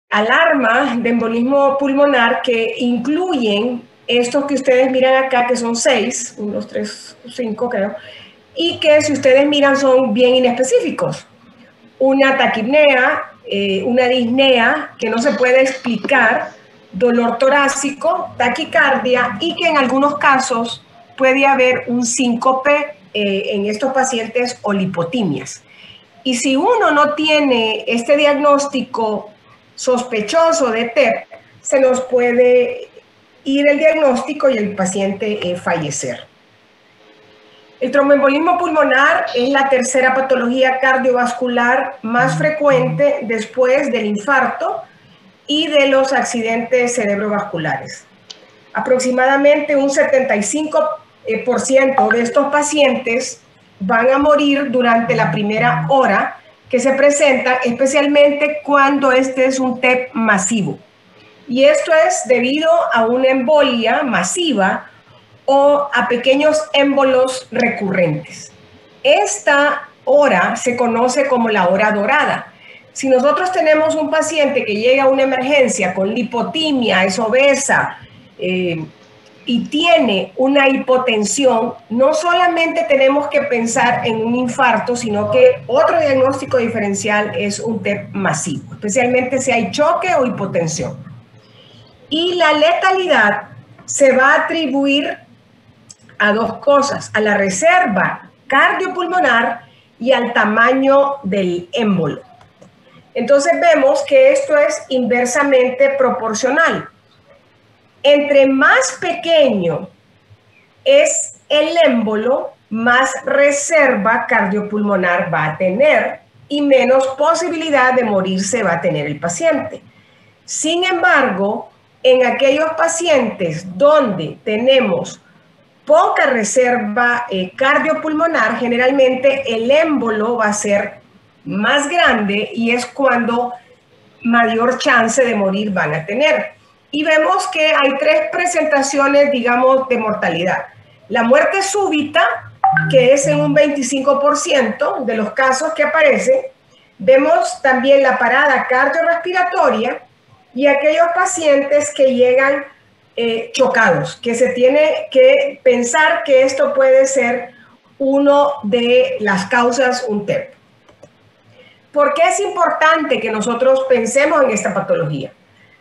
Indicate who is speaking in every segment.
Speaker 1: alarma de embolismo pulmonar que incluyen estos que ustedes miran acá, que son 6, 1, 2, 3, 5 creo, y que si ustedes miran son bien inespecíficos. Una taquipnea, una disnea que no se puede explicar, dolor torácico, taquicardia y que en algunos casos puede haber un síncope en estos pacientes o lipotimias. Y si uno no tiene este diagnóstico sospechoso de TEP, se nos puede ir el diagnóstico y el paciente fallecer. El tromboembolismo pulmonar es la tercera patología cardiovascular más frecuente después del infarto y de los accidentes cerebrovasculares. Aproximadamente un 75% de estos pacientes van a morir durante la primera hora que se presenta, especialmente cuando este es un TEP masivo. Y esto es debido a una embolia masiva o a pequeños émbolos recurrentes. Esta hora se conoce como la hora dorada. Si nosotros tenemos un paciente que llega a una emergencia con lipotimia, es obesa, y tiene una hipotensión, no solamente tenemos que pensar en un infarto, sino que otro diagnóstico diferencial es un TEP masivo, especialmente si hay choque o hipotensión. Y la letalidad se va a atribuir a dos cosas, a la reserva cardiopulmonar y al tamaño del émbolo. Entonces vemos que esto es inversamente proporcional. Entre más pequeño es el émbolo, más reserva cardiopulmonar va a tener y menos posibilidad de morirse va a tener el paciente. Sin embargo, en aquellos pacientes donde tenemos poca reserva cardiopulmonar, generalmente el émbolo va a ser más grande y es cuando mayor chance de morir van a tener. Y vemos que hay tres presentaciones, digamos, de mortalidad. La muerte súbita, que es en un 25% de los casos que aparece. Vemos también la parada cardiorrespiratoria y aquellos pacientes que llegan chocados, que se tiene que pensar que esto puede ser uno de las causas, un TEP. ¿Por qué es importante que nosotros pensemos en esta patología?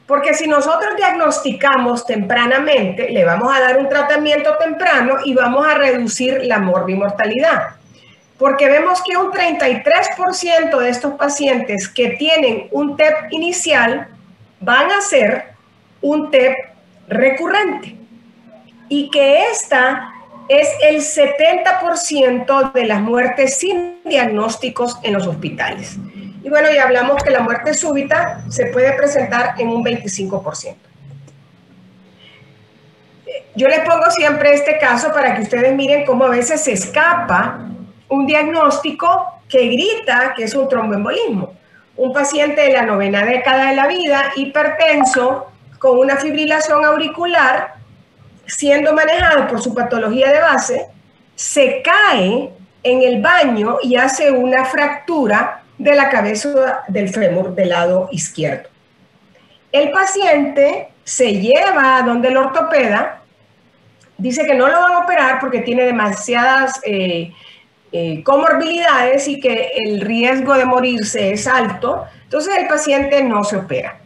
Speaker 1: Porque si nosotros diagnosticamos tempranamente, le vamos a dar un tratamiento temprano y vamos a reducir la morbimortalidad. Porque vemos que un 33% de estos pacientes que tienen un TEP inicial van a ser un TEP recurrente. Y que esta es el 70% de las muertes sin diagnósticos en los hospitales. Y bueno, ya hablamos que la muerte súbita se puede presentar en un 25%. Yo les pongo siempre este caso para que ustedes miren cómo a veces se escapa un diagnóstico que grita que es un tromboembolismo. Un paciente de la 9ª década de la vida, hipertenso, con una fibrilación auricular, siendo manejado por su patología de base, se cae en el baño y hace una fractura de la cabeza del fémur del lado izquierdo. El paciente se lleva a donde el ortopeda, dice que no lo van a operar porque tiene demasiadas comorbilidades y que el riesgo de morirse es alto, entonces el paciente no se opera.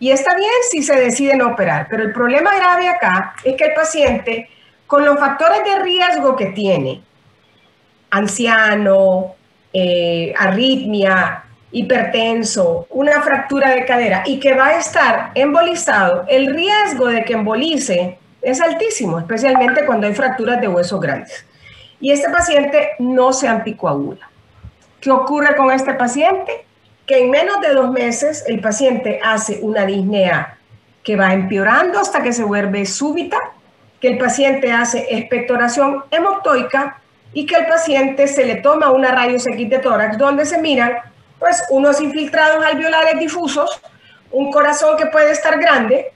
Speaker 1: Y está bien si se decide no operar, pero el problema grave acá es que el paciente, con los factores de riesgo que tiene, anciano, arritmia, hipertenso, una fractura de cadera y que va a estar embolizado, el riesgo de que embolice es altísimo, especialmente cuando hay fracturas de huesos grandes. Y este paciente no se anticoagula. ¿Qué ocurre con este paciente? Que en menos de 2 meses el paciente hace una disnea que va empeorando hasta que se vuelve súbita, que el paciente hace expectoración hemoptoica y que el paciente se le toma una rayos X de tórax donde se miran pues unos infiltrados alveolares difusos, un corazón que puede estar grande,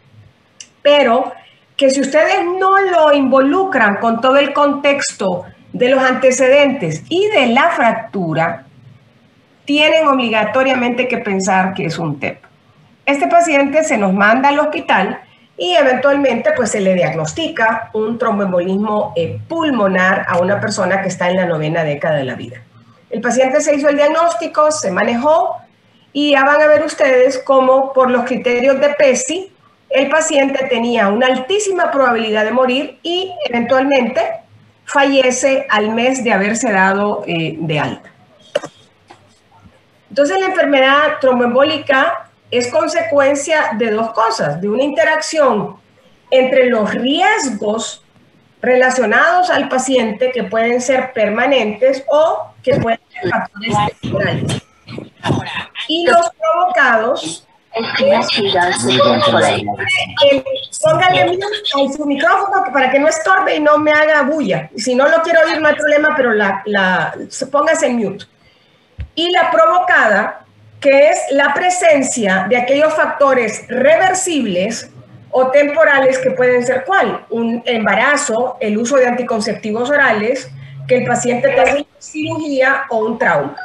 Speaker 1: pero que si ustedes no lo involucran con todo el contexto de los antecedentes y de la fractura, tienen obligatoriamente que pensar que es un TEP. este paciente se nos manda al hospital y eventualmente pues se le diagnostica un tromboembolismo pulmonar a una persona que está en la 9ª década de la vida. El paciente se hizo el diagnóstico, se manejó y ya van a ver ustedes cómo por los criterios de PESI el paciente tenía una altísima probabilidad de morir y eventualmente fallece al mes de haberse dado de alta. Entonces la enfermedad tromboembólica es consecuencia de dos cosas, de una interacción entre los riesgos relacionados al paciente que pueden ser permanentes o que pueden ser factores temporales. Y los provocados, póngale mute a su micrófono para que no estorbe y no me haga bulla. Si no lo quiero oír no hay problema, pero póngase en mute. Y la provocada, que es la presencia de aquellos factores reversibles o temporales que pueden ser ¿cuál? Un embarazo, el uso de anticonceptivos orales, que el paciente tenga una cirugía o un trauma.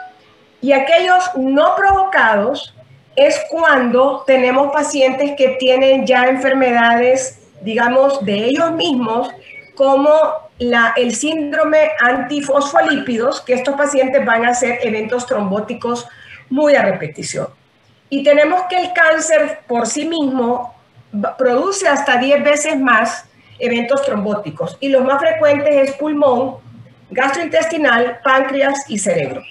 Speaker 1: Y aquellos no provocados es cuando tenemos pacientes que tienen ya enfermedades, digamos, de ellos mismos, como el síndrome antifosfolípidos, que estos pacientes van a hacer eventos trombóticos muy a repetición. Y tenemos que el cáncer por sí mismo produce hasta 10 veces más eventos trombóticos. Y los más frecuentes es pulmón, gastrointestinal, páncreas y cerebro.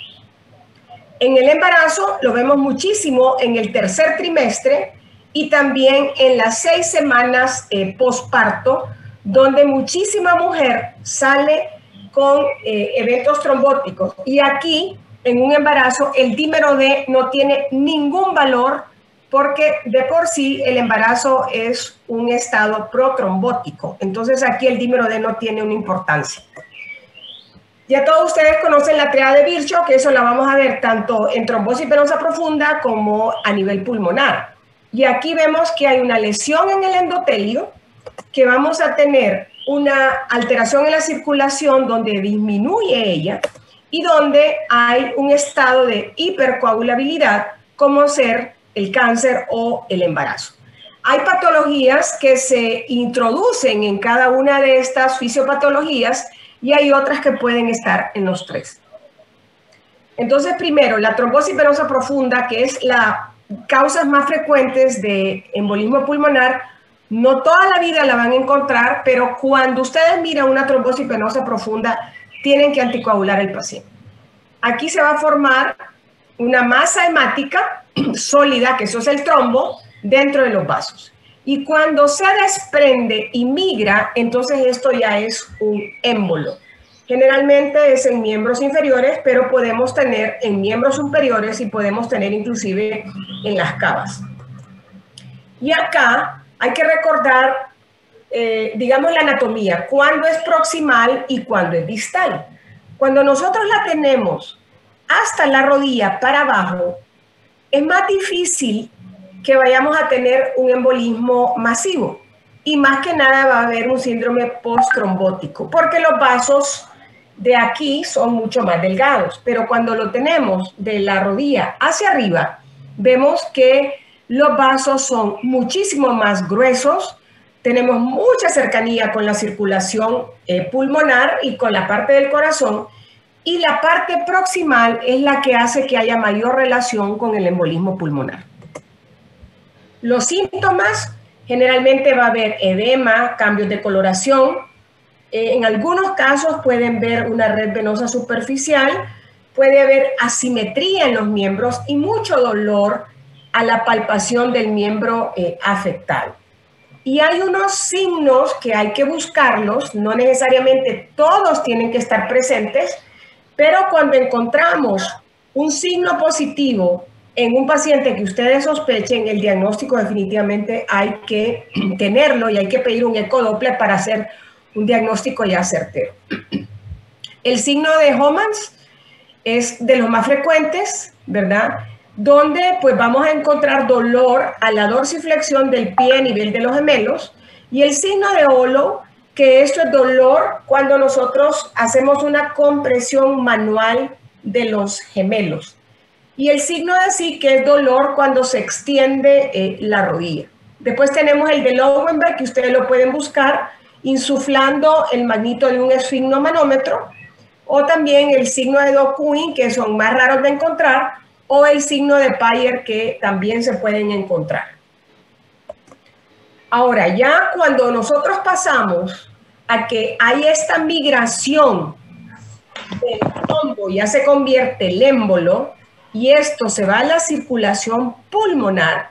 Speaker 1: En el embarazo lo vemos muchísimo en el tercer trimestre y también en las 6 semanas posparto, donde muchísima mujer sale con eventos trombóticos. Y aquí, en un embarazo, el dímero D no tiene ningún valor porque de por sí el embarazo es un estado protrombótico. Entonces aquí el dímero D no tiene una importancia. Ya todos ustedes conocen la triada de Virchow, que eso la vamos a ver tanto en trombosis venosa profunda como a nivel pulmonar. Y aquí vemos que hay una lesión en el endotelio, que vamos a tener una alteración en la circulación donde disminuye ella y donde hay un estado de hipercoagulabilidad como ser el cáncer o el embarazo. Hay patologías que se introducen en cada una de estas fisiopatologías y hay otras que pueden estar en los tres. Entonces, primero, la trombosis venosa profunda, que es la causa más frecuentes de embolismo pulmonar, no toda la vida la van a encontrar, pero cuando ustedes miran una trombosis venosa profunda, tienen que anticoagular al paciente. Aquí se va a formar una masa hemática sólida, que eso es el trombo, dentro de los vasos. Y cuando se desprende y migra, entonces esto ya es un émbolo. Generalmente es en miembros inferiores, pero podemos tener en miembros superiores y podemos tener inclusive en las cavas. Y acá hay que recordar, digamos, la anatomía, cuándo es proximal y cuándo es distal. Cuando nosotros la tenemos hasta la rodilla para abajo, es más difícil que vayamos a tener un embolismo masivo. Y más que nada va a haber un síndrome posttrombótico, porque los vasos de aquí son mucho más delgados. Pero cuando lo tenemos de la rodilla hacia arriba, vemos que los vasos son muchísimo más gruesos, tenemos mucha cercanía con la circulación pulmonar y con la parte del corazón, y la parte proximal es la que hace que haya mayor relación con el embolismo pulmonar. Los síntomas, generalmente va a haber edema, cambios de coloración, en algunos casos pueden ver una red venosa superficial, puede haber asimetría en los miembros y mucho dolor a la palpación del miembro afectado. Y hay unos signos que hay que buscarlos, no necesariamente todos tienen que estar presentes, pero cuando encontramos un signo positivo en un paciente que ustedes sospechen, el diagnóstico definitivamente hay que tenerlo y hay que pedir un ecodoppler para hacer un diagnóstico ya certero. El signo de Homans es de los más frecuentes, ¿verdad? Donde pues vamos a encontrar dolor a la dorsiflexión del pie a nivel de los gemelos, y el signo de Holo, que esto es dolor cuando nosotros hacemos una compresión manual de los gemelos. Y el signo de sí, que es dolor cuando se extiende la rodilla. Después tenemos el de Lowenberg, que ustedes lo pueden buscar insuflando el magnito de un esfigmomanómetro, o también el signo de Dokuin, que son más raros de encontrar, o el signo de Payer, que también se pueden encontrar. Ahora, ya cuando nosotros pasamos a que hay esta migración del trombo, ya se convierte el émbolo, y esto se va a la circulación pulmonar,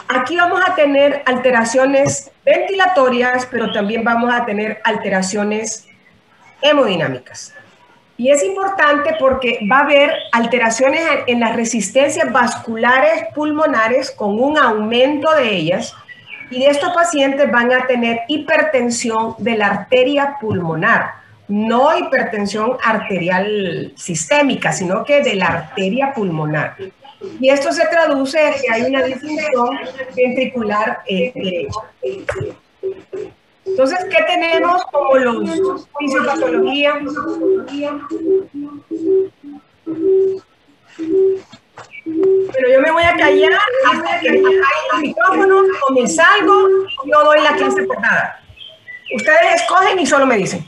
Speaker 1: aquí vamos a tener alteraciones ventilatorias, pero también vamos a tener alteraciones hemodinámicas. Y es importante porque va a haber alteraciones en las resistencias vasculares pulmonares con un aumento de ellas, y de estos pacientes van a tener hipertensión de la arteria pulmonar, no hipertensión arterial sistémica, sino que de la arteria pulmonar. Y esto se traduce en que hay una disfunción ventricular derecha. Entonces, ¿qué tenemos como los fisiopatología? Pero yo me voy a callar hasta que me caigan los micrófonos o me salgo y yo doy la clase por nada. Ustedes escogen y solo me dicen.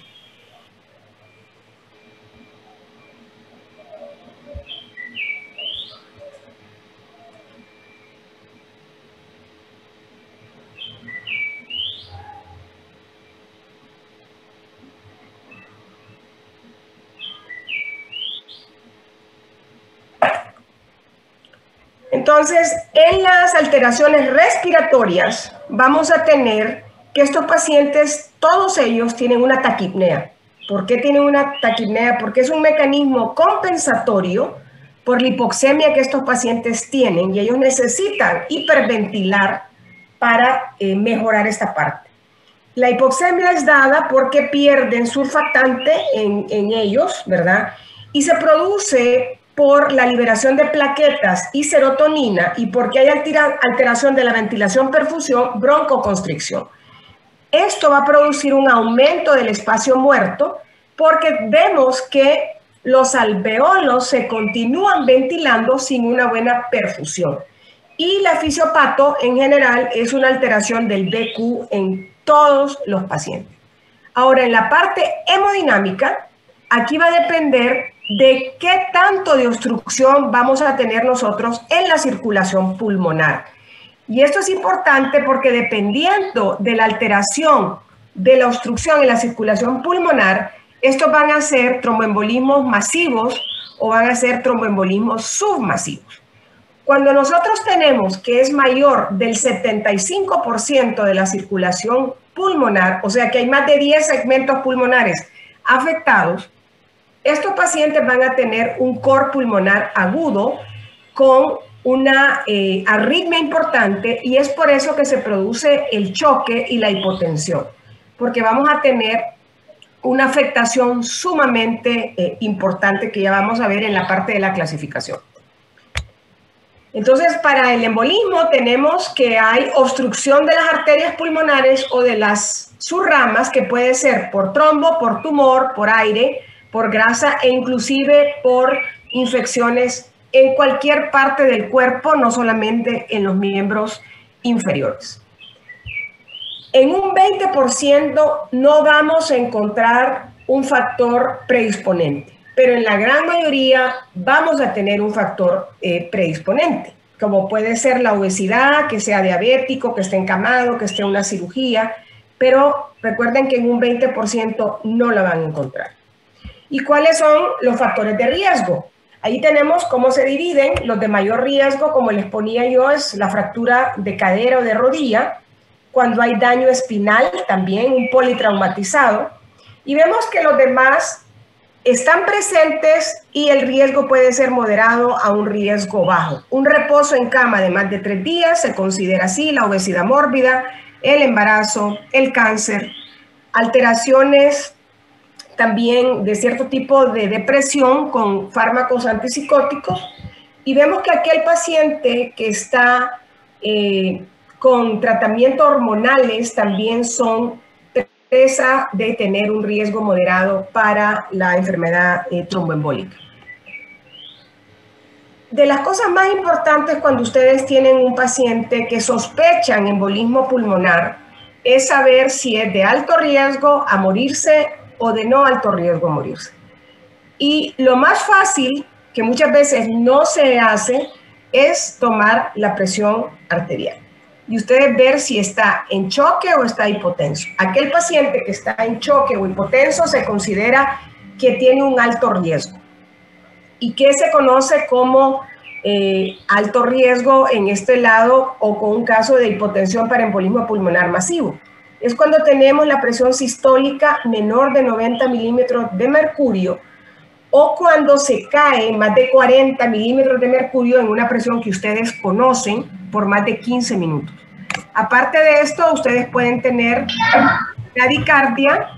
Speaker 1: Entonces, en las alteraciones respiratorias vamos a tener que estos pacientes, todos ellos tienen una taquipnea. ¿Por qué tienen una taquipnea? Porque es un mecanismo compensatorio por la hipoxemia que estos pacientes tienen y ellos necesitan hiperventilar para mejorar esta parte. La hipoxemia es dada porque pierden surfactante en ellos, ¿verdad? Y se produce por la liberación de plaquetas y serotonina y porque hay alteración de la ventilación-perfusión, broncoconstricción. Esto va a producir un aumento del espacio muerto porque vemos que los alveolos se continúan ventilando sin una buena perfusión. Y la fisiopato en general es una alteración del BQ en todos los pacientes. Ahora, en la parte hemodinámica, aquí va a depender de qué tanto de obstrucción vamos a tener nosotros en la circulación pulmonar. Y esto es importante porque dependiendo de la alteración de la obstrucción en la circulación pulmonar, estos van a ser tromboembolismos masivos o van a ser tromboembolismos submasivos. Cuando nosotros tenemos que es mayor del 75% de la circulación pulmonar, o sea que hay más de 10 segmentos pulmonares afectados, estos pacientes van a tener un cor pulmonar agudo con una arritmia importante y es por eso que se produce el choque y la hipotensión, porque vamos a tener una afectación sumamente importante que ya vamos a ver en la parte de la clasificación. Entonces, para el embolismo tenemos que hay obstrucción de las arterias pulmonares o de las subramas, que puede ser por trombo, por tumor, por aire, por grasa e inclusive por infecciones en cualquier parte del cuerpo, no solamente en los miembros inferiores. En un 20% no vamos a encontrar un factor predisponente, pero en la gran mayoría vamos a tener un factor predisponente, como puede ser la obesidad, que sea diabético, que esté encamado, que esté en una cirugía, pero recuerden que en un 20% no la van a encontrar. ¿Y cuáles son los factores de riesgo? Ahí tenemos cómo se dividen. Los de mayor riesgo, como les ponía yo, es la fractura de cadera o de rodilla, cuando hay daño espinal, también un politraumatizado. Y vemos que los demás están presentes y el riesgo puede ser moderado a un riesgo bajo. Un reposo en cama de más de 3 días se considera así, la obesidad mórbida, el embarazo, el cáncer, alteraciones también de cierto tipo de depresión con fármacos antipsicóticos, y vemos que aquel paciente que está con tratamientos hormonales también son presa de tener un riesgo moderado para la enfermedad tromboembólica. de las cosas más importantes cuando ustedes tienen un paciente que sospechan embolismo pulmonar es saber si es de alto riesgo a morirse o de no alto riesgo a morirse. Y lo más fácil, que muchas veces no se hace, es tomar la presión arterial. Y ustedes ver si está en choque o está hipotenso. Aquel paciente que está en choque o hipotenso se considera que tiene un alto riesgo. ¿Y qué se conoce como alto riesgo en este lado o con un caso de hipotensión para embolismo pulmonar masivo? Es cuando tenemos la presión sistólica menor de 90 milímetros de mercurio o cuando se cae más de 40 milímetros de mercurio en una presión que ustedes conocen por más de 15 minutos. Aparte de esto, ustedes pueden tener bradicardia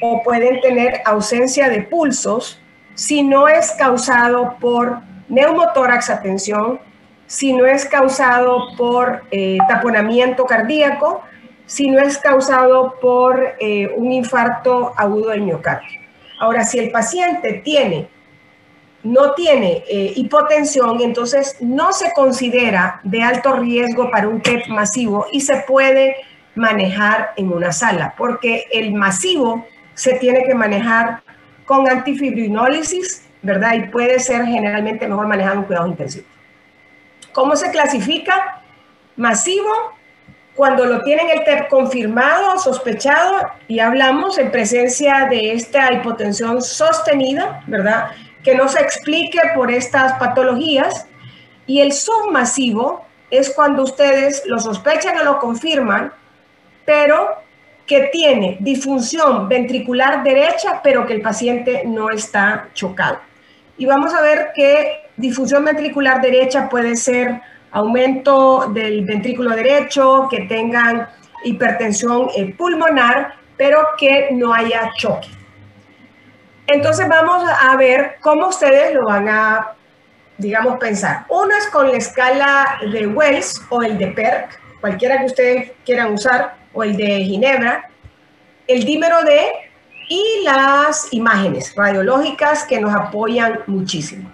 Speaker 1: o pueden tener ausencia de pulsos si no es causado por neumotórax, atención, si no es causado por taponamiento cardíaco, si no es causado por un infarto agudo del miocardio. Ahora, si el paciente no tiene hipotensión, entonces no se considera de alto riesgo para un TEP masivo y se puede manejar en una sala, porque el masivo se tiene que manejar con antifibrinolysis, ¿verdad? Y puede ser generalmente mejor manejado en cuidados intensivos. ¿Cómo se clasifica? Masivo, cuando lo tienen el TEP confirmado, sospechado, y hablamos en presencia de esta hipotensión sostenida, ¿verdad? Que no se explique por estas patologías. Y el submasivo es cuando ustedes lo sospechan o lo confirman, pero que tiene disfunción ventricular derecha, pero que el paciente no está chocado. Y vamos a ver que disfunción ventricular derecha puede ser aumento del ventrículo derecho, que tengan hipertensión pulmonar, pero que no haya choque. Entonces vamos a ver cómo ustedes lo van a, digamos, pensar. Uno es con la escala de Wells o el de PERC, cualquiera que ustedes quieran usar, o el de Ginebra, el dímero D y las imágenes radiológicas que nos apoyan muchísimo.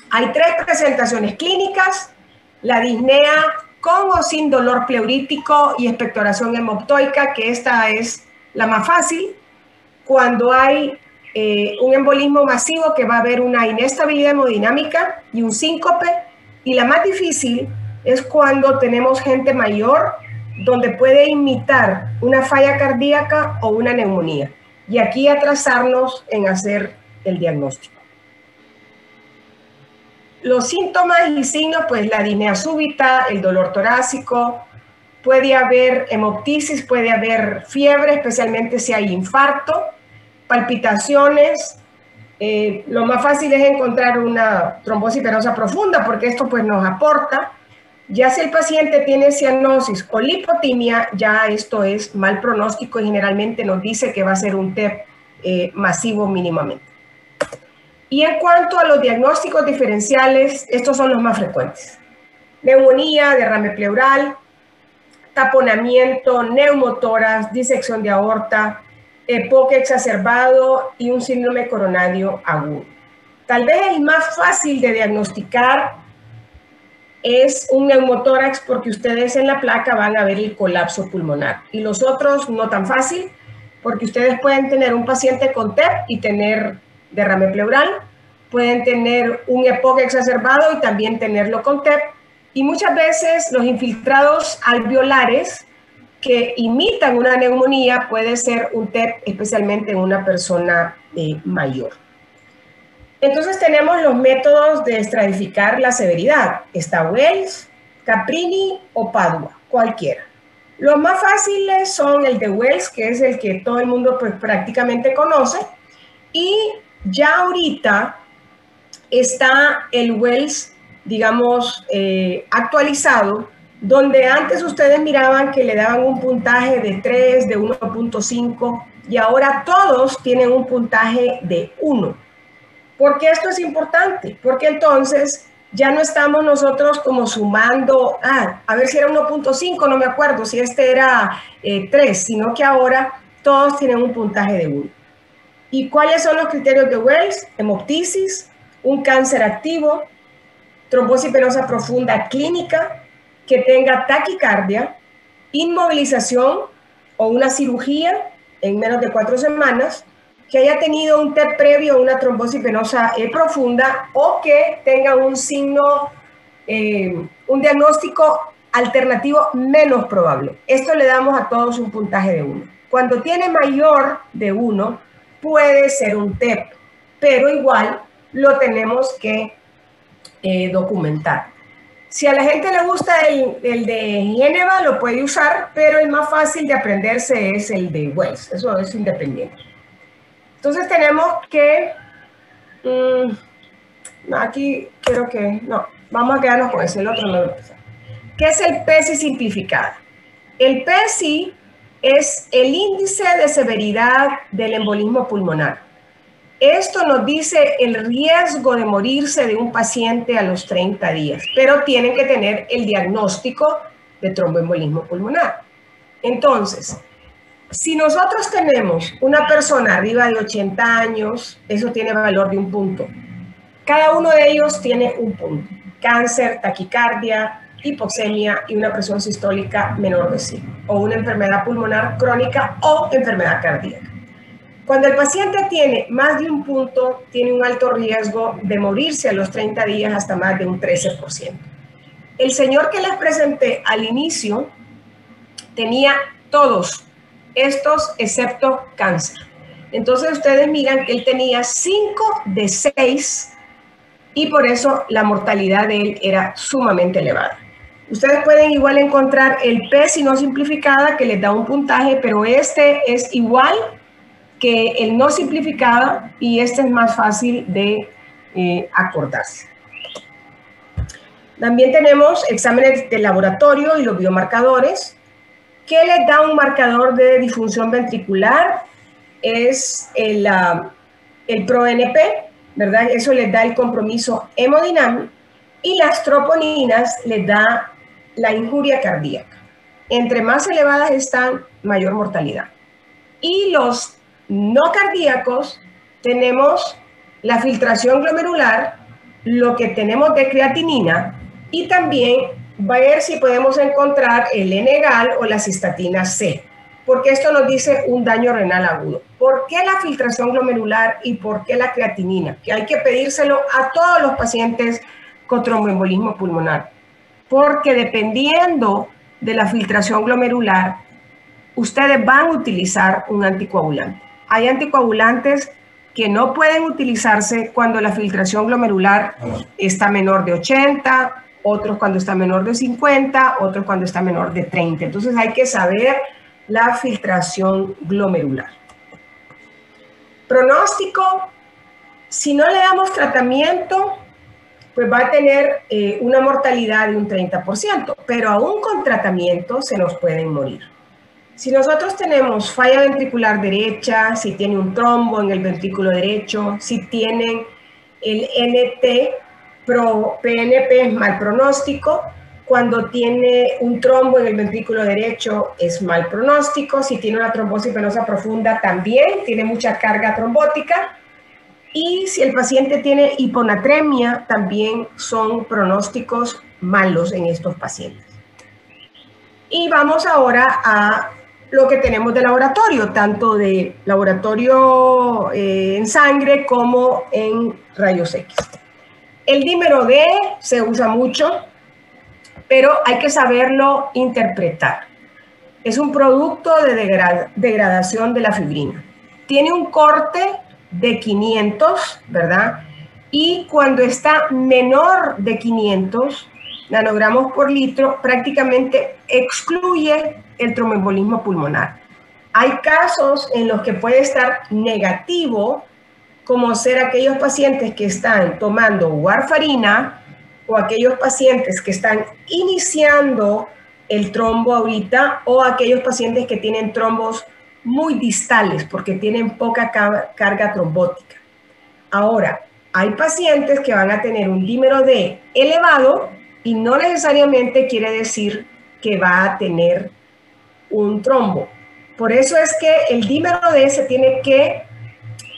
Speaker 1: Hay 3 presentaciones clínicas: la disnea con o sin dolor pleurítico y expectoración hemoptoica, que esta es la más fácil. Cuando hay un embolismo masivo, que va a haber una inestabilidad hemodinámica y un síncope. Y la más difícil es cuando tenemos gente mayor, donde puede imitar una falla cardíaca o una neumonía. Y aquí atrasarnos en hacer el diagnóstico. Los síntomas y signos, pues la disnea súbita, el dolor torácico, puede haber hemoptisis, puede haber fiebre, especialmente si hay infarto, palpitaciones. Lo más fácil es encontrar una trombosis venosa profunda, porque esto pues nos aporta. Ya si el paciente tiene cianosis o lipotimia, ya esto es mal pronóstico y generalmente nos dice que va a ser un TEP masivo mínimamente. Y en cuanto a los diagnósticos diferenciales, estos son los más frecuentes: neumonía, derrame pleural, taponamiento, neumotórax, disección de aorta, EPOC exacerbado y un síndrome coronario agudo. Tal vez el más fácil de diagnosticar es un neumotórax, porque ustedes en la placa van a ver el colapso pulmonar. Y los otros no tan fácil, porque ustedes pueden tener un paciente con TEP y tener derrame pleural, pueden tener un EPOC exacerbado y también tenerlo con TEP. Y muchas veces los infiltrados alveolares que imitan una neumonía puede ser un TEP, especialmente en una persona mayor. Entonces tenemos los métodos de estratificar la severidad. Está Wells, Caprini o Padua, cualquiera. Los más fáciles son el de Wells, que es el que todo el mundo pues prácticamente conoce, y ya ahorita está el Wells, digamos, actualizado, donde antes ustedes miraban que le daban un puntaje de 3, de 1.5, y ahora todos tienen un puntaje de 1. ¿Por qué esto es importante? Porque entonces ya no estamos nosotros como sumando, a ver si era 1.5, no me acuerdo si este era 3, sino que ahora todos tienen un puntaje de 1. ¿Y cuáles son los criterios de Wells? Hemoptisis, un cáncer activo, trombosis venosa profunda clínica, que tenga taquicardia, inmovilización o una cirugía en menos de 4 semanas, que haya tenido un TEP previo a una trombosis venosa profunda o que tenga un signo, un diagnóstico alternativo menos probable. Esto le damos a todos un puntaje de 1. Cuando tiene mayor de 1, puede ser un TEP, pero igual lo tenemos que documentar. Si a la gente le gusta el de Geneva, lo puede usar, pero el más fácil de aprenderse es el de Wells. Eso es independiente. Entonces tenemos que... aquí quiero que... No, vamos a quedarnos con ese, el otro no lo voy a empezar. ¿Qué es el PESI simplificada? El PESI es el índice de severidad del embolismo pulmonar. Esto nos dice el riesgo de morirse de un paciente a los 30 días, pero tienen que tener el diagnóstico de tromboembolismo pulmonar. Entonces, si nosotros tenemos una persona arriba de 80 años, eso tiene valor de 1 punto. Cada uno de ellos tiene 1 punto. Cáncer, taquicardia, hipoxemia y una presión sistólica menor de 5, o una enfermedad pulmonar crónica o enfermedad cardíaca. Cuando el paciente tiene más de 1 punto, tiene un alto riesgo de morirse a los 30 días hasta más de un 13%. El señor que les presenté al inicio tenía todos estos excepto cáncer. Entonces ustedes miran que él tenía 5 de 6 y por eso la mortalidad de él era sumamente elevada. Ustedes pueden igual encontrar el PESI no simplificada que les da un puntaje, pero este es igual que el no simplificado y este es más fácil de acordarse. También tenemos exámenes de laboratorio y los biomarcadores. ¿Qué les da un marcador de disfunción ventricular? Es el ProNP, ¿verdad? Eso les da el compromiso hemodinámico y las troponinas les da la injuria cardíaca. Entre más elevadas están, mayor mortalidad. Y los no cardíacos tenemos la filtración glomerular, lo que tenemos de creatinina y también ver si podemos encontrar el N-gal o la cistatina C, porque esto nos dice un daño renal agudo. ¿Por qué la filtración glomerular y por qué la creatinina? Que hay que pedírselo a todos los pacientes con tromboembolismo pulmonar, porque dependiendo de la filtración glomerular, ustedes van a utilizar un anticoagulante. Hay anticoagulantes que no pueden utilizarse cuando la filtración glomerular está menor de 80, otros cuando está menor de 50, otros cuando está menor de 30. Entonces hay que saber la filtración glomerular. Pronóstico, si no le damos tratamiento, pues va a tener una mortalidad de un 30%, pero aún con tratamiento se nos pueden morir. Si nosotros tenemos falla ventricular derecha, si tiene un trombo en el ventrículo derecho, si tienen el NT, PNP es mal pronóstico. Cuando tiene un trombo en el ventrículo derecho es mal pronóstico. Si tiene una trombosis venosa profunda también tiene mucha carga trombótica. Y si el paciente tiene hiponatremia, también son pronósticos malos en estos pacientes. Y vamos ahora a lo que tenemos de laboratorio, tanto de laboratorio en sangre como en rayos X. El dímero D se usa mucho, pero hay que saberlo interpretar. Es un producto de degradación de la fibrina. Tiene un corte de 500, ¿verdad? Y cuando está menor de 500 nanogramos por litro, prácticamente excluye el tromboembolismo pulmonar. Hay casos en los que puede estar negativo, como ser aquellos pacientes que están tomando warfarina o aquellos pacientes que están iniciando el trombo ahorita o aquellos pacientes que tienen trombos muy distales porque tienen poca carga trombótica. Ahora, hay pacientes que van a tener un dímero D elevado y no necesariamente quiere decir que va a tener un trombo. Por eso es que el dímero D se tiene que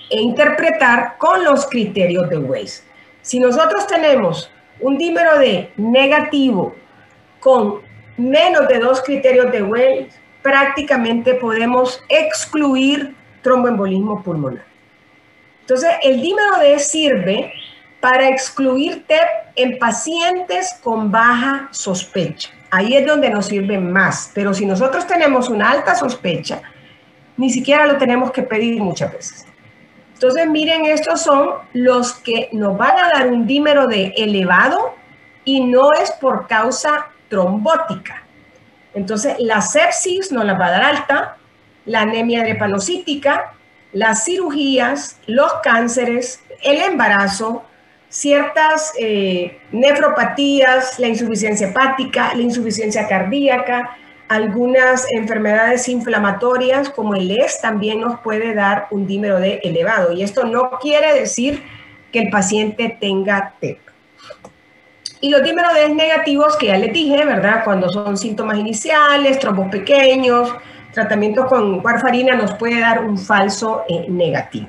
Speaker 1: interpretar con los criterios de Weiss. Si nosotros tenemos un dímero D negativo con menos de 2 criterios de Wells, prácticamente podemos excluir tromboembolismo pulmonar. Entonces, el dímero D sirve para excluir TEP en pacientes con baja sospecha. Ahí es donde nos sirve más. Pero si nosotros tenemos una alta sospecha, ni siquiera lo tenemos que pedir muchas veces. Entonces, miren, estos son los que nos van a dar un dímero D elevado y no es por causa trombótica. Entonces, la sepsis nos la va a dar alta, la anemia drepanocítica, las cirugías, los cánceres, el embarazo, ciertas nefropatías, la insuficiencia hepática, la insuficiencia cardíaca, algunas enfermedades inflamatorias como el ES también nos puede dar un dímero D elevado. Y esto no quiere decir que el paciente tenga TEP. Y los dímeros D negativos que ya les dije, ¿verdad? Cuando son síntomas iniciales, trombos pequeños, tratamiento con warfarina nos puede dar un falso negativo.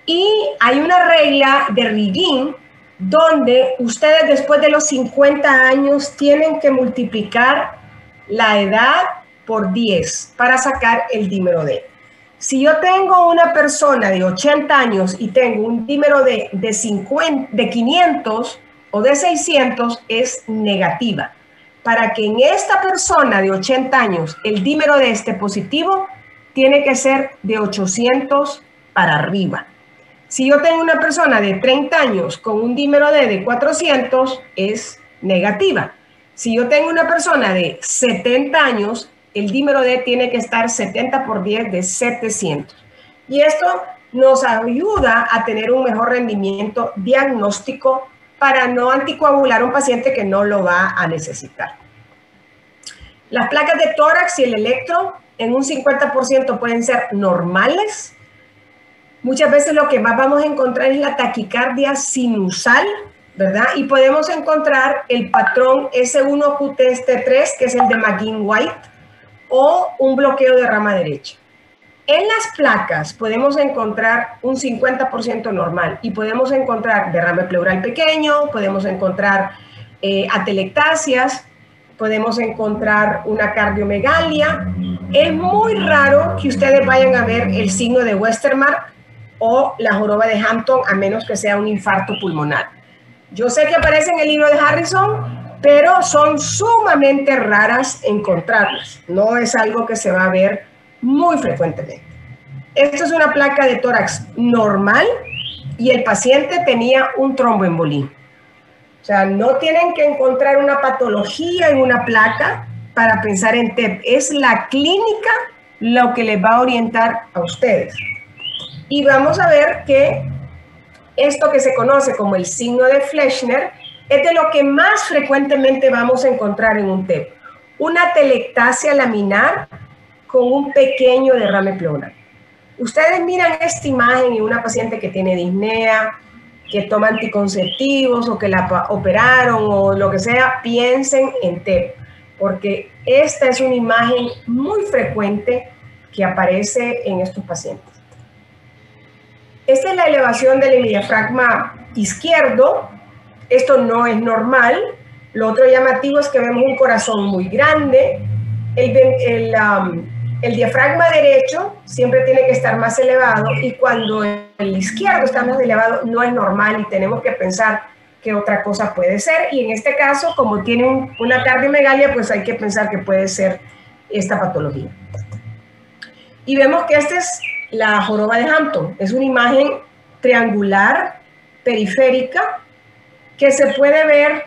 Speaker 1: Y hay una regla de Riggin donde ustedes después de los 50 años tienen que multiplicar la edad por 10 para sacar el dímero D. Si yo tengo una persona de 80 años y tengo un dímero D de 500 o de 600, es negativa. Para que en esta persona de 80 años el dímero D esté positivo, tiene que ser de 800 para arriba. Si yo tengo una persona de 30 años con un dímero D de 400, es negativa. Si yo tengo una persona de 70 años, el dímero D tiene que estar 70 por 10 de 700. Y esto nos ayuda a tener un mejor rendimiento diagnóstico para no anticoagular a un paciente que no lo va a necesitar. Las placas de tórax y el electro en un 50% pueden ser normales. Muchas veces lo que más vamos a encontrar es la taquicardia sinusal, ¿verdad? Y podemos encontrar el patrón S1QTST3, que es el de McGinn-White, o un bloqueo de rama derecha. En las placas podemos encontrar un 50% normal y podemos encontrar derrame pleural pequeño, podemos encontrar atelectasias, podemos encontrar una cardiomegalia. Es muy raro que ustedes vayan a ver el signo de Westermarck o la joroba de Hampton, a menos que sea un infarto pulmonar. Yo sé que aparece en el libro de Harrison, pero son sumamente raras encontrarlas. No es algo que se va a ver muy frecuentemente. Esta es una placa de tórax normal y el paciente tenía un tromboembolismo. O sea, no tienen que encontrar una patología en una placa para pensar en TEP. Es la clínica lo que les va a orientar a ustedes. Y vamos a ver que esto que se conoce como el signo de Fleschner es de lo que más frecuentemente vamos a encontrar en un TEP. Una atelectasia laminar con un pequeño derrame pleural. Ustedes miran esta imagen y una paciente que tiene disnea, que toma anticonceptivos o que la operaron o lo que sea, piensen en TEP, porque esta es una imagen muy frecuente que aparece en estos pacientes. Esta es la elevación del diafragma izquierdo. Esto no es normal. Lo otro llamativo es que vemos un corazón muy grande. El diafragma derecho siempre tiene que estar más elevado y cuando el izquierdo está más elevado no es normal y tenemos que pensar que otra cosa puede ser. Y en este caso, como tiene una cardiomegalia, pues hay que pensar que puede ser esta patología. Y vemos que esta es la joroba de Hampton. Es una imagen triangular, periférica, que se puede ver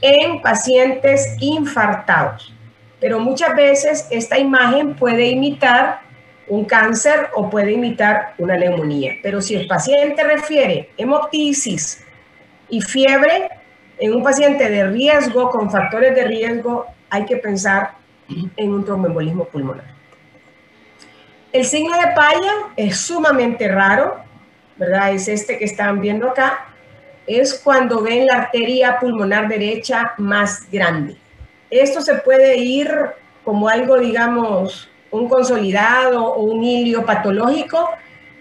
Speaker 1: en pacientes infartados. Pero muchas veces esta imagen puede imitar un cáncer o puede imitar una neumonía. Pero si el paciente refiere hemoptisis y fiebre, en un paciente de riesgo, con factores de riesgo, hay que pensar en un tromboembolismo pulmonar. El signo de Paya es sumamente raro, ¿verdad? Es este que están viendo acá. Es cuando ven la arteria pulmonar derecha más grande. Esto se puede ir como algo, digamos, un consolidado o un hilio patológico.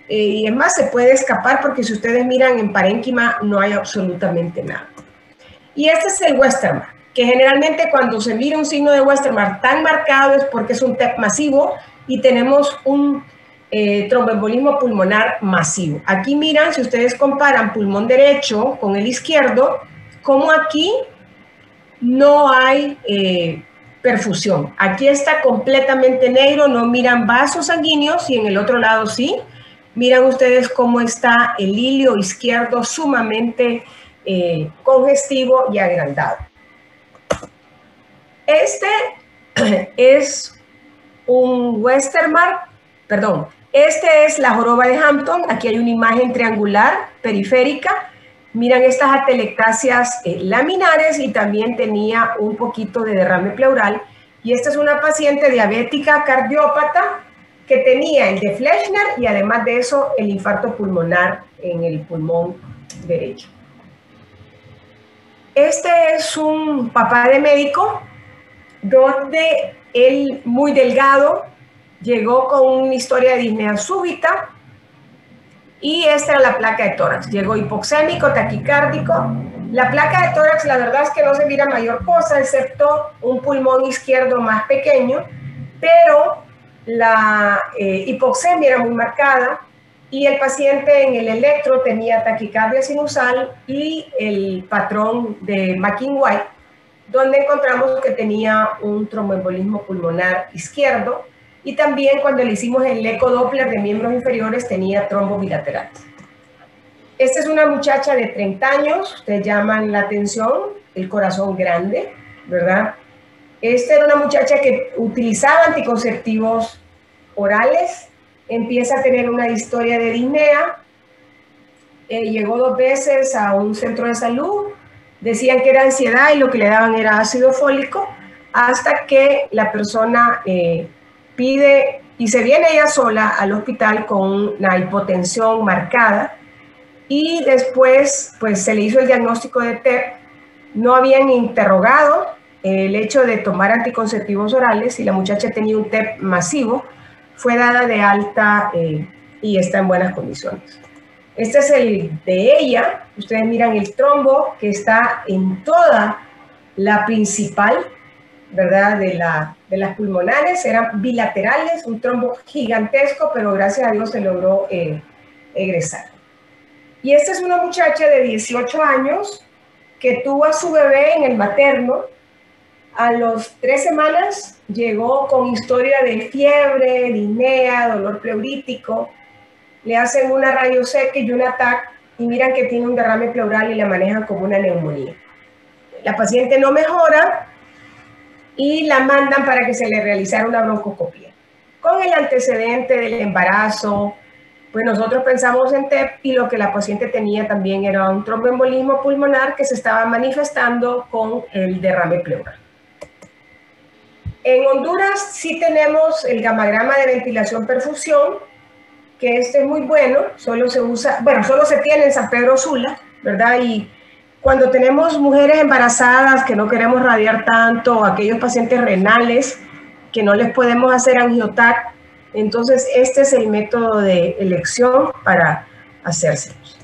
Speaker 1: Y es más, se puede escapar porque si ustedes miran en parénquima no hay absolutamente nada. Y este es el Westermarck, que generalmente cuando se mira un signo de Westermarck tan marcado es porque es un TEP masivo y tenemos un tromboembolismo pulmonar masivo. Aquí miran, si ustedes comparan pulmón derecho con el izquierdo, como aquí no hay perfusión. Aquí está completamente negro, no miran vasos sanguíneos y en el otro lado sí. Miran ustedes cómo está el hilio izquierdo sumamente congestivo y agrandado. Este es un Westermarck, perdón, este es la joroba de Hampton. Aquí hay una imagen triangular periférica. Miran estas atelectasias laminares y también tenía un poquito de derrame pleural. Y esta es una paciente diabética cardiópata que tenía el de Fleschner y además de eso el infarto pulmonar en el pulmón derecho. Este es un papá de médico donde él, muy delgado, llegó con una historia de disnea súbita y esta era la placa de tórax. Llegó hipoxémico, taquicárdico. La placa de tórax, la verdad es que no se mira mayor cosa, excepto un pulmón izquierdo más pequeño, pero la hipoxemia era muy marcada y el paciente en el electro tenía taquicardia sinusal y el patrón de McKim-White, donde encontramos que tenía un tromboembolismo pulmonar izquierdo y también cuando le hicimos el eco Doppler de miembros inferiores tenía trombos bilaterales. Esta es una muchacha de 30 años, ustedes llaman la atención, el corazón grande, ¿verdad? Esta era una muchacha que utilizaba anticonceptivos orales, empieza a tener una historia de disnea, llegó 2 veces a un centro de salud, decían que era ansiedad y lo que le daban era ácido fólico, hasta que la persona pide y se viene ella sola al hospital con una hipotensión marcada y después pues se le hizo el diagnóstico de TEP. No habían interrogado el hecho de tomar anticonceptivos orales y la muchacha tenía un TEP masivo, fue dada de alta y está en buenas condiciones. Este es el de ella. Ustedes miran el trombo que está en toda la principal, ¿verdad? De las pulmonares. Eran bilaterales, un trombo gigantesco, pero gracias a Dios se logró egresar. Y esta es una muchacha de 18 años que tuvo a su bebé en el materno. A los 3 semanas llegó con historia de fiebre, disnea, dolor pleurítico. Le hacen una radio seca y un TAC y miran que tiene un derrame pleural y la manejan como una neumonía. La paciente no mejora y la mandan para que se le realizara una broncoscopia. Con el antecedente del embarazo, pues nosotros pensamos en TEP y lo que la paciente tenía también era un tromboembolismo pulmonar que se estaba manifestando con el derrame pleural. En Honduras sí tenemos el gamagrama de ventilación-perfusión, que este es muy bueno, solo se usa, bueno, solo se tiene en San Pedro Sula, ¿verdad? Y cuando tenemos mujeres embarazadas que no queremos radiar tanto, aquellos pacientes renales que no les podemos hacer angiotac, entonces este es el método de elección para hacérselos.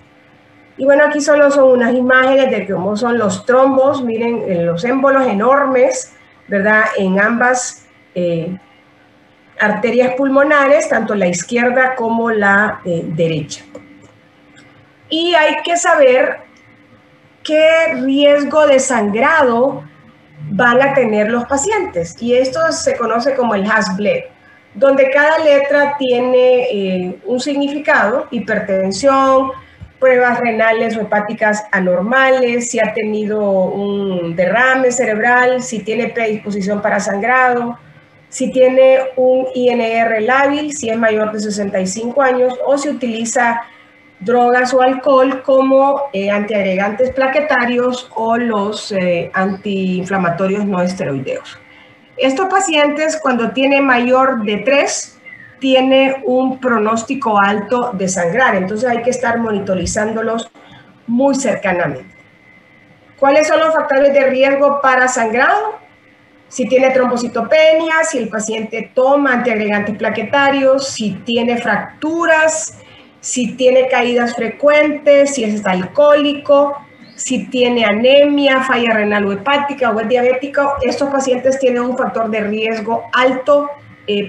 Speaker 1: Y bueno, aquí solo son unas imágenes de cómo son los trombos, miren los émbolos enormes, ¿verdad? En ambas arterias pulmonares, tanto la izquierda como la derecha. Y hay que saber qué riesgo de sangrado van a tener los pacientes. Y esto se conoce como el HAS-BLED, donde cada letra tiene un significado: hipertensión, pruebas renales o hepáticas anormales, si ha tenido un derrame cerebral, si tiene predisposición para sangrado, si tiene un INR lábil, si es mayor de 65 años, o si utiliza drogas o alcohol como antiagregantes plaquetarios o los antiinflamatorios no esteroideos. Estos pacientes, cuando tienen mayor de 3, tiene un pronóstico alto de sangrar, entonces hay que estar monitorizándolos muy cercanamente. ¿Cuáles son los factores de riesgo para sangrado? Si tiene trombocitopenia, si el paciente toma antiagregantes plaquetarios, si tiene fracturas, si tiene caídas frecuentes, si es alcohólico, si tiene anemia, falla renal o hepática o es diabético, estos pacientes tienen un factor de riesgo alto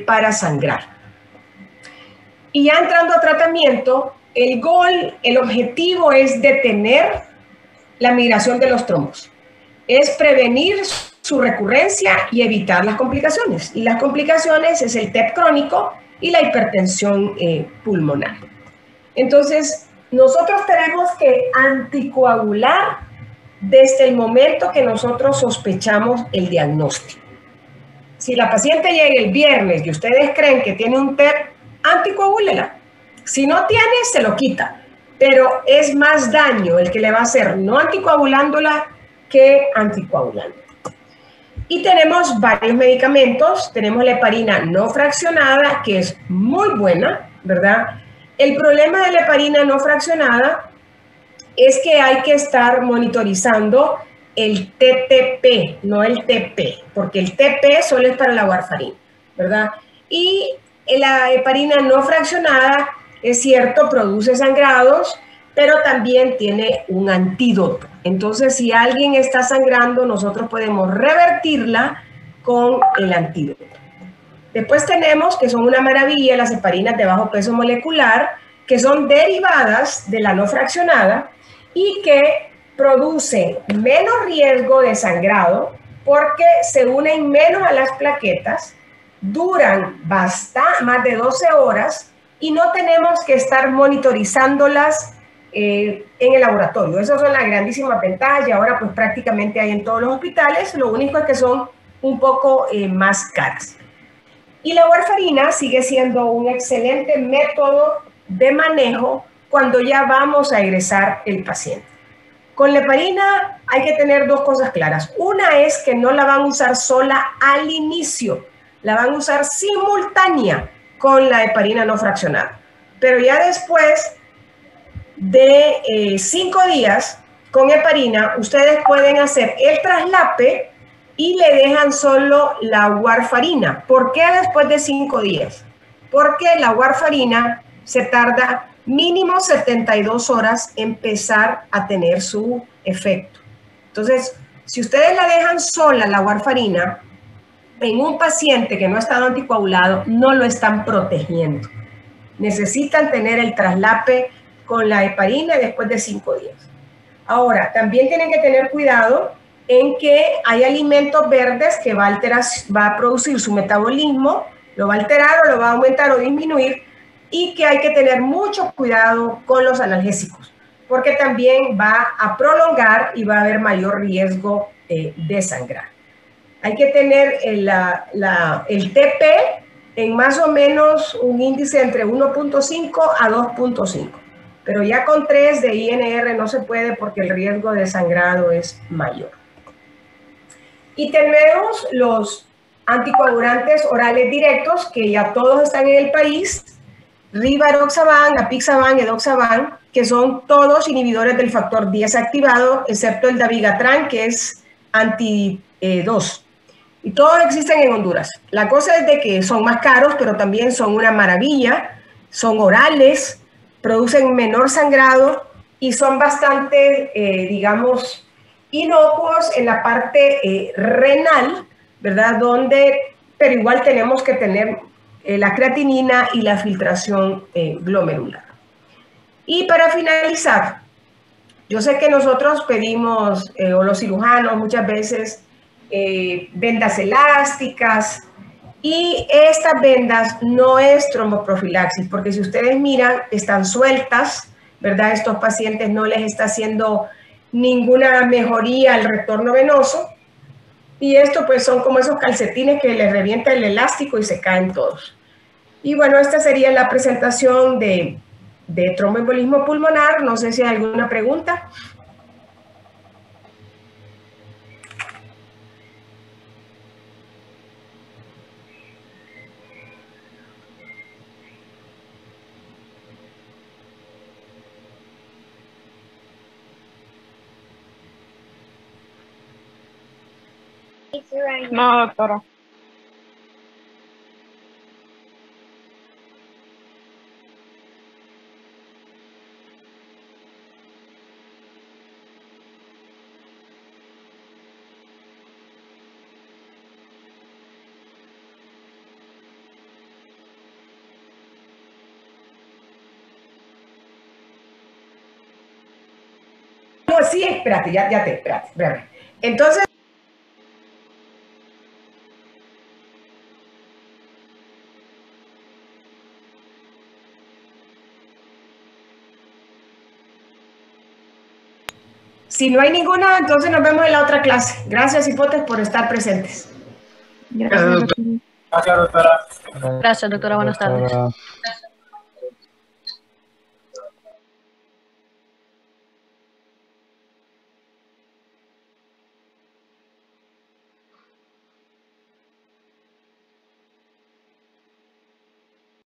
Speaker 1: para sangrar. Y ya entrando a tratamiento, el objetivo es detener la migración de los trombos. Es prevenir su recurrencia y evitar las complicaciones. Y las complicaciones es el TEP crónico y la hipertensión pulmonar. Entonces, nosotros tenemos que anticoagular desde el momento que nosotros sospechamos el diagnóstico. Si la paciente llega el viernes y ustedes creen que tiene un TEP, anticoagúlela. Si no tiene, se lo quita. Pero es más daño el que le va a hacer no anticoagulándola que anticoagulando. Y tenemos varios medicamentos. Tenemos la heparina no fraccionada, que es muy buena, ¿verdad? El problema de la heparina no fraccionada es que hay que estar monitorizando el TTP, no el TP, porque el TP solo es para la warfarina, ¿verdad? Y la heparina no fraccionada, es cierto, produce sangrados, pero también tiene un antídoto. Entonces, si alguien está sangrando, nosotros podemos revertirla con el antídoto. Después tenemos, que son una maravilla, las heparinas de bajo peso molecular, que son derivadas de la no fraccionada y que producen menos riesgo de sangrado porque se unen menos a las plaquetas, duran más de 12 horas y no tenemos que estar monitorizándolas en el laboratorio. Esas son las grandísimas ventajas y ahora pues prácticamente hay en todos los hospitales. Lo único es que son un poco más caras. Y la warfarina sigue siendo un excelente método de manejo cuando ya vamos a egresar el paciente. Con la heparina hay que tener dos cosas claras. Una es que no la van a usar sola al inicio, la van a usar simultánea con la heparina no fraccionada. Pero ya después de 5 días con heparina, ustedes pueden hacer el traslape y le dejan solo la warfarina. ¿Por qué después de 5 días? Porque la warfarina se tarda mínimo 72 horas en empezar a tener su efecto. Entonces, si ustedes la dejan sola, la warfarina, en un paciente que no ha estado anticoagulado, no lo están protegiendo. Necesitan tener el traslape con la heparina después de 5 días. Ahora, también tienen que tener cuidado en que hay alimentos verdes que va a producir su metabolismo, lo va a alterar o lo va a aumentar o disminuir, y que hay que tener mucho cuidado con los analgésicos, porque también va a prolongar y va a haber mayor riesgo de sangrar. Hay que tener el TP en más o menos un índice entre 1.5 a 2.5. Pero ya con 3 de INR no se puede porque el riesgo de sangrado es mayor. Y tenemos los anticoagulantes orales directos, que ya todos están en el país, Rivaroxaban, Apixaban, Edoxaban, que son todos inhibidores del factor 10 activado, excepto el dabigatran, que es anti-2. Y todos existen en Honduras. La cosa es de que son más caros, pero también son una maravilla, son orales, producen menor sangrado y son bastante, digamos, inocuos en la parte renal, ¿verdad? Pero igual tenemos que tener la creatinina y la filtración glomerular. Y para finalizar, yo sé que nosotros pedimos, o los cirujanos muchas veces, vendas elásticas, y estas vendas no es tromboprofilaxis, porque si ustedes miran, están sueltas, ¿verdad? Estos pacientes no les está haciendo ninguna mejoría al retorno venoso, y esto pues son como esos calcetines que les revienta el elástico y se caen todos. Y bueno, esta sería la presentación de tromboembolismo pulmonar. No sé si hay alguna pregunta.
Speaker 2: No, doctora.
Speaker 1: sí, espérate, espérate. Entonces, si no hay ninguna, entonces nos vemos en la otra clase. Gracias, hipotes, por estar presentes.
Speaker 2: Gracias, doctora.
Speaker 3: Gracias, doctora. Buenas tardes.